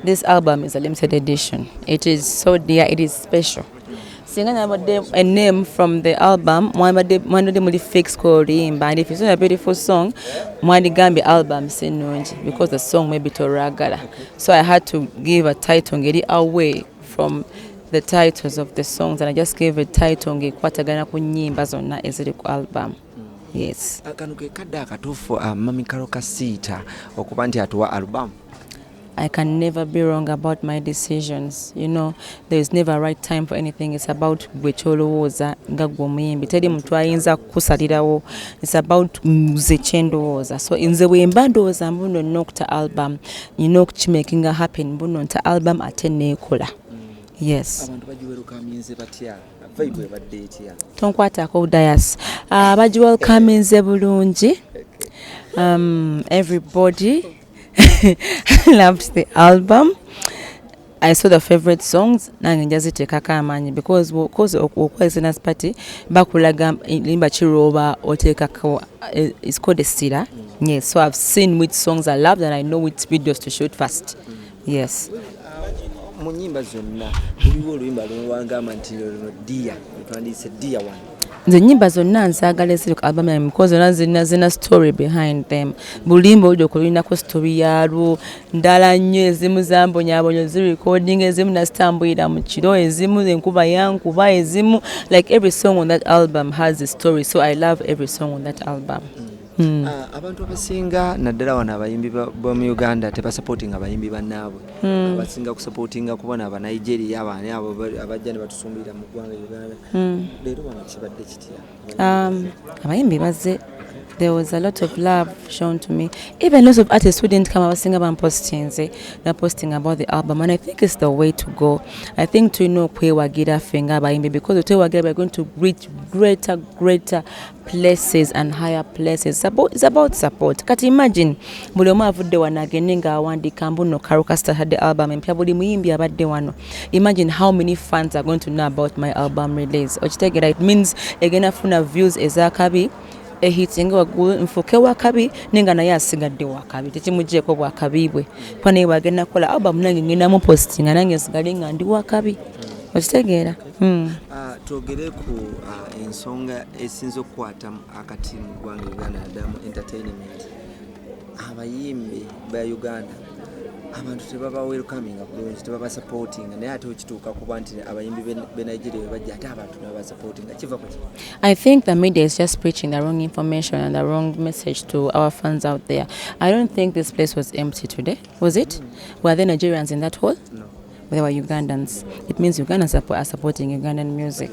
This album is a limited edition. It is so dear, it is special. Singing about a name from the album, one of them will fix Korean, and if it's not a beautiful song, one the Gambi album because the song may be to Ragala. So I had to give a title and get it away from the titles of the songs, and I just gave a title and get Kwatagana Kunyimba Zona is the album. Yes. Kanuke kada katufu mami Karole Kasita okubanti atuwa album. I can never be wrong about my decisions. You know, there is never a right time for anything. It's about gwecholowoza ngagwomuyimbi. Tedi mtu ayinza kusalirawo. It's about muzechendowoza. So inze wembandowoza mbuno nokta album. You know kuchimakinga happen mbuno nta album atene ekola. Yes. Abantu bajiweruka minze batya. Vibe badate ya. Tonkwata ko dayas. Bajiweruka minze bulungi. Everybody loved the album. I saw the favorite songs nangenjaziteka kamanyi because okwesinas party bakulaga limba chiroba oteka it's called a stira. Yes, so I've seen which songs I loved and I know which videos to shoot first. Yes. Munyimba zonna buliwo oluyimba lwanga mantino dia twandise dia one. The nyimba zonna nzagala eziri ku album yange because zina story behind them. Bulimbo ojo kulina ko story yalwo ndala nnyo ezimu zambonyabonyo zi recording ezimu nasitambulira mu kiro ezimu enkuba yankuba ezimu like every song on that album has a story, so I love every song on that album. Abantu abasinga naddala wana abayimbi ba mu Uganda teba supporting abayimbi bannaabwe abasinga ku supporting kubona aba Nigeria abane abo abajja ne batusumbira mu ggwanga Uganda leero bano kibadde kitya abayimbi bazze. There was a lot of love shown to me. Even lots of artists who didn't come out sing about they're posting about the album, and I think it's the way to go. I think to know wagira finger by because we're going to reach greater places and higher places. It's about support. Can't imagine Muloma Vude Wanageninga Wandi Kambuno Karokasta had the album and Piabuli Muimbi about the one. Imagine how many fans are going to know about my album release. It means again afuna views ezakabi. Ehitinga wagulu mfoke wakabi ninga na yasigadde wakabi tekimujje ko bwakabibwe kwane bagenda kola album nange ngina mu posting nange sigalinga ndi wakabi okitegeera togere ku ensonga esinzo kwata akati mu gwanga Uganda Adamu Entertainment abayimbi ba Uganda abantu tebaba welcoming bulungi tebaba supporting naye ate okituuka kuba nti abayimbi be Nigeria bajja ate abantu naba supporting kiva ku. I think the media is just preaching the wrong information and the wrong message to our fans out there. I don't think this place was empty today. Was it? Were there Nigerians in that hall? No. There were Ugandans. It means Ugandans are supporting Ugandan music.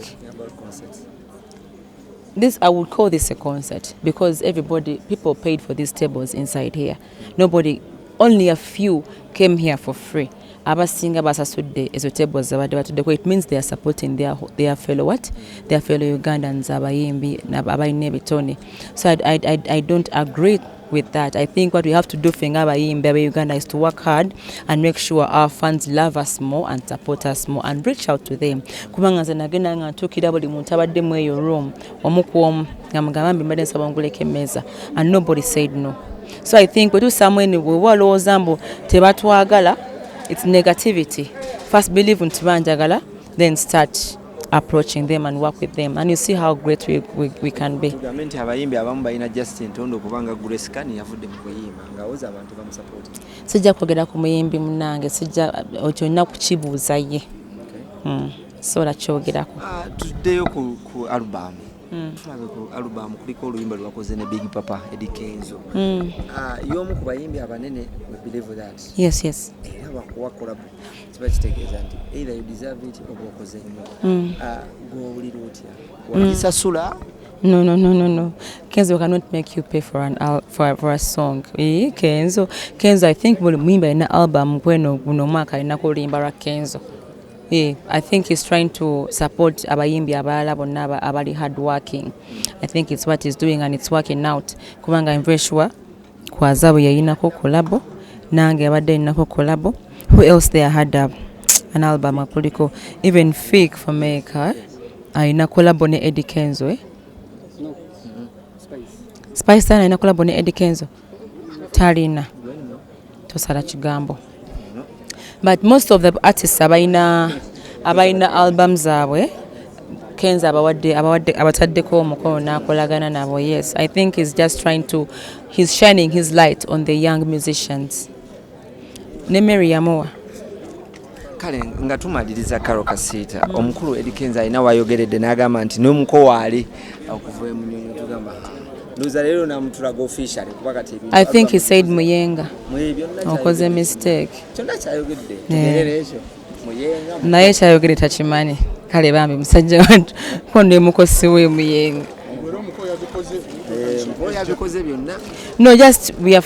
This I would call this a concert because people paid for these tables inside here. Only a few came here for free. Abasinga basasudde ezo tables zabadde batudde. It means they are supporting their fellow what? Their fellow Ugandans abayimbi abayine bitone. So I don't agree with that. I think what we have to do for Uganda is to work hard and make sure our fans love us more and support us more and reach out to them. Kubanga nagenda ngatukira buli muntu abadde mu eyo room omukuomu ngamugamba mbadde nsabanguleko emmeeza and nobody said no. So I think we do somewhere we walowooza mbu tebatwagala, it's negativity. First believe in tibanjagala, then start approaching them and work with them, and you see how great we can be. Government abayimbi abamu balina Justin Tondo kubanga Grace Kani yavudde mu kuyimba ngawoza abantu bamusupport. Sijja kwogera ku muyimbi munange, sijja okyonna kukibuuza ye. So nakyogerako. Tuddeyo ku album. Tulabe ku album kuliko oluyimba lwakoze ne Big Papa Eddie Kenzo. Y'omu ku bayimbi abanene we believe that. Yes. Era wakola kitegeeza nti either you deserve it or wakoze nnyo. Gw'owulira otya? Wakisasula? No. Kenzo cannot make you pay for a song. Kenzo, I think buli muyimba alina album gweno guno mwaka alina kulimba lwa Kenzo. I think he's trying to support abayimbi abalala bonna abali hard working. I think it's what he's doing and it's working out. Kubanga I'm very sure kwazabu yayinako collabo nange abadde yinako collabo. Who else there had an album akuliko even Fake for Maker ayina collabo ne Eddie Kenzo No. Spice ayina collabo ne Eddie Kenzo talina tosala kigambo. but most of the artists abaina albums zaabwe Kenza abataddeko omukono n'akolagana nabo. Yes, I think he's just he's shining his light on the young musicians. Ne Mary yamuwa. Kale nga tumaliriza Karo Kasita omukulu Eddie Kenza alina wayogedde n'agamba nti n'omuko waali okuva mu nyonyo tugamba nduza lero namutulaga officially kuba kati I think he said Muyenga okoze mistake kyonna kyayogedde tegerere ekyo Muyenga naye kyayogedde takimanyi kale bambi musajja wantu kono mukosi we Muyenga no just we are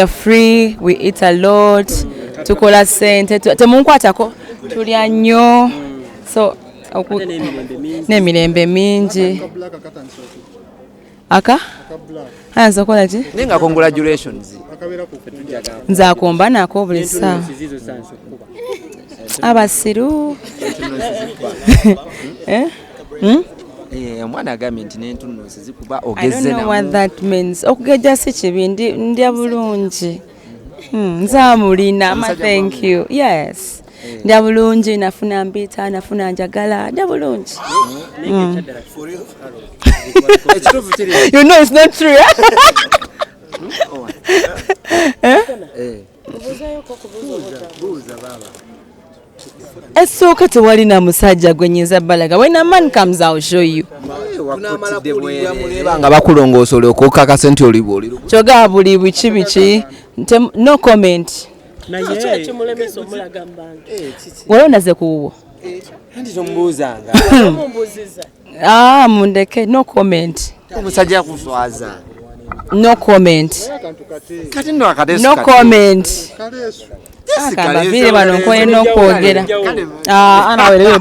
free we eat a lot tukola sente temunkwatako tulya nnyo so n'emirembe mingi aka hanza kola ki nenga congratulations nze akomba nako buli ssaawa abasiru omwana agambye nti n'entunnunsi zikuba I ogezze don't know what that means. Okugejja si kibi ndya bulungi. Nze amulina thank you. Yes. Ndya bulungi nafuna mbita nafuna njagala ndya bulungi. You know it's not true. Esooka tewali na musajja gwenyeza balaga. When a man comes I'll show you. nga bakulongoosa olyoka okakasa nti oli Kyoga buli biki no comment. Walondaze kuwo. Ndi tomubuuzanga. Mundeke no comment. Omusajja kuswaza. No comment. Kati ndo akadesu. No comment. Akamba vile bano nkwenda okwogera. Ana wewe